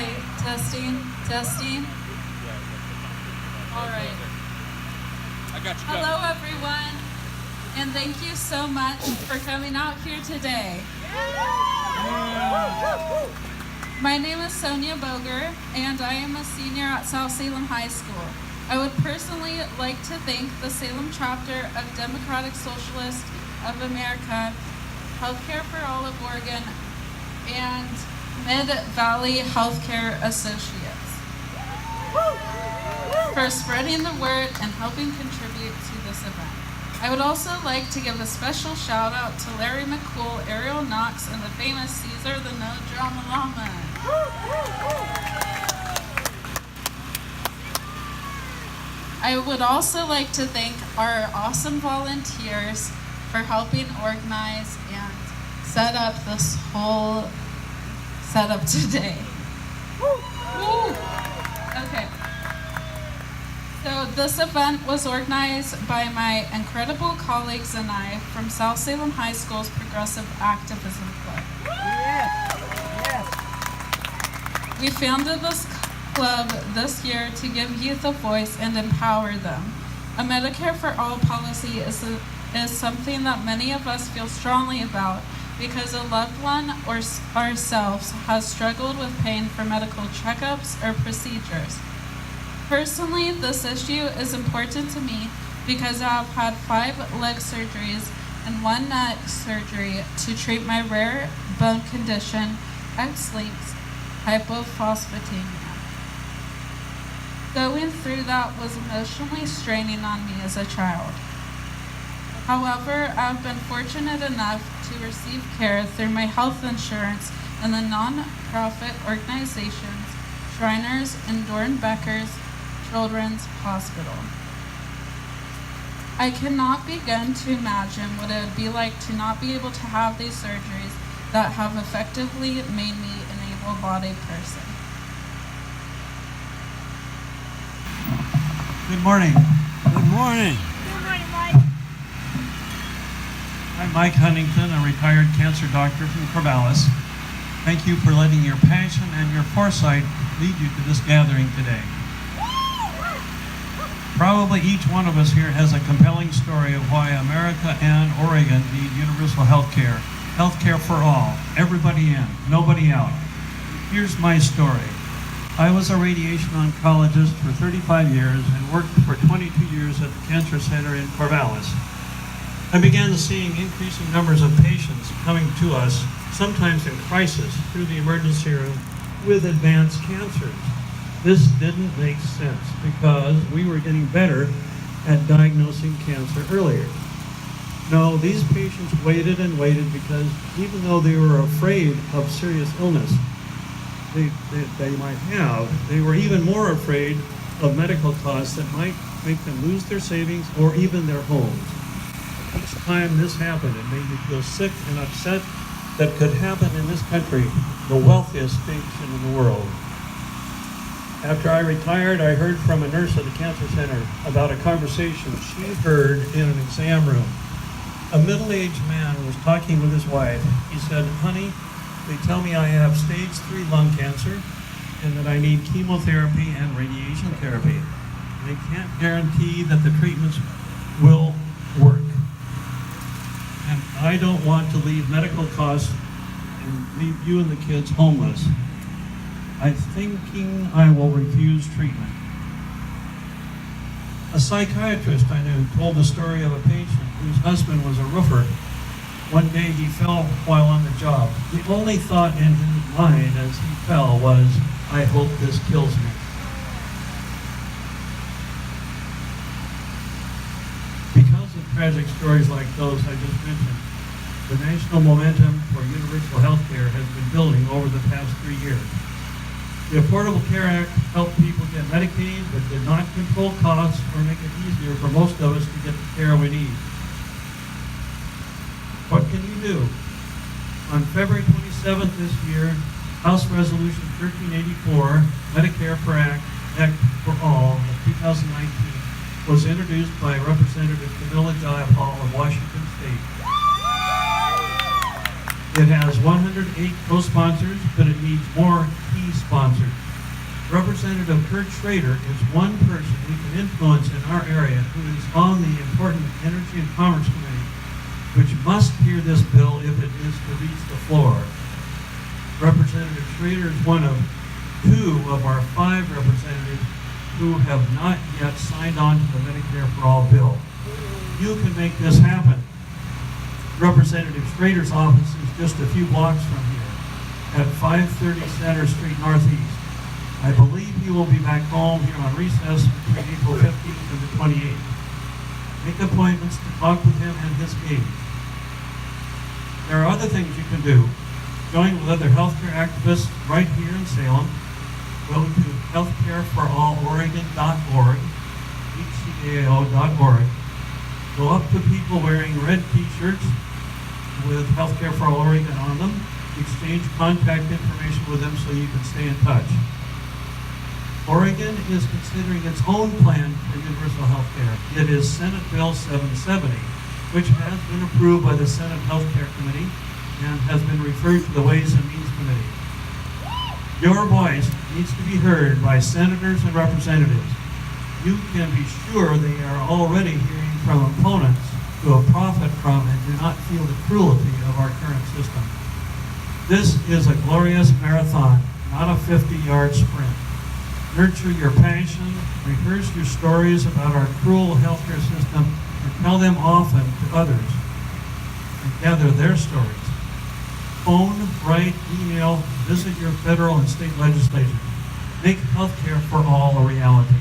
Okay, testing. All right. I got you. Hello, everyone, and thank you so much for coming out here today. My name is Sonia Boeger, and I am a senior at South Salem High School. I would personally like to thank the Salem chapter of Democratic Socialist of America, Healthcare for All of Oregon, and Mid-Valley Healthcare Associates for spreading the word and helping contribute to this event. I would also like to give a special shout out to Larry McCool, Ariel Knox, and the famous Caesar the No Drama Llama. I would also like to thank our awesome volunteers for helping organize and set up this whole setup today. Okay. So this event was organized by my incredible colleagues and I from South Salem High School's Progressive Activism Club. We founded this club this year to give youth a voice and empower them. A Medicare for All policy is something that many of us feel strongly about because a loved one or ourselves has struggled with paying for medical checkups or procedures. Personally, this issue is important to me because I have had 5 leg surgeries and 1 neck surgery to treat my rare bone condition, X-linked hypophosphatemia. Going through that was emotionally straining on me as a child. However, I've been fortunate enough to receive care through my health insurance and the non-profit organizations Shriners and Dornbecker's Children's Hospital. I cannot begin to imagine what it would be like to not be able to have these surgeries that have effectively made me an able-bodied person. Good morning. Good morning. Good morning, Mike. I'm Mike Huntington, a retired cancer doctor from Corvallis. Thank you for letting your passion and your foresight lead you to this gathering today. Probably each one of us here has a compelling story of why America and Oregon need universal health care. Health care for all, everybody in, nobody out. Here's my story. I was a radiation oncologist for 35 years and worked for 22 years at the Cancer Center in Corvallis. I began seeing increasing numbers of patients coming to us, sometimes in crisis, through the emergency room with advanced cancers. This didn't make sense because we were getting better at diagnosing cancer earlier. No, these patients waited and waited because even though they were afraid of serious illness they might have, they were even more afraid of medical costs that might make them lose their savings or even their homes. Each time this happened, it made me feel sick and upset that could happen in this country, the wealthiest nation in the world. After I retired, I heard from a nurse at the Cancer Center about a conversation she heard in an exam room. A middle-aged man was talking with his wife. He said, "Honey, they tell me I have stage 3 lung cancer and that I need chemotherapy and radiation therapy. They can't guarantee that the treatments will work. And I don't want to leave medical costs and leave you and the kids homeless. I'm thinking I will refuse treatment." A psychiatrist I knew told the story of a patient whose husband was a roofer. One day he fell while on the job. The only thought in his mind as he fell was, "I hope this kills me." Because of tragic stories like those I just mentioned, the national momentum for universal health care has been building over the past 3 years. The Affordable Care Act helped people get Medicaid, but did not control costs or make it easier for most of us to get the care we need. What can you do? On February 27th this year, House Resolution 1384, Medicare for Act for All of 2019, was introduced by Representative Camilla Jayapal of Washington State. It has 108 co-sponsors, but it needs more key sponsors. Representative Schrader is one person we can influence in our area who is on the important Energy and Commerce Committee, which must hear this bill if it is to reach the floor. Representative Schrader is one of 2 of our 5 representatives who have not yet signed on to the Medicare for All bill. You can make this happen. Representative Schrader's office is just a few blocks from here at 530 Center Street Northeast. I believe he will be back home here on recess between April 15th and the 28th. Make appointments to talk with him and his aides. There are other things you can do. Join with other healthcare activists right here in Salem. Go to healthcareforalloregon.org, HCAO.org. Go up to people wearing red t-shirts with Healthcare for All Oregon on them. Exchange contact information with them so you can stay in touch. Oregon is considering its own plan for universal health care. It is Senate Bill 770, which has been approved by the Senate Health Care Committee and has been referred to the Ways and Means Committee. Your voice needs to be heard by senators and representatives. You can be sure they are already hearing from opponents who will profit from and do not feel the cruelty of our current system. This is a glorious marathon, not a 50-yard sprint. Nurture your passion, rehearse your stories about our cruel healthcare system, and tell them often to others, and gather their stories. Phone, write, email, visit your federal and state legislatures. Make healthcare for all a reality.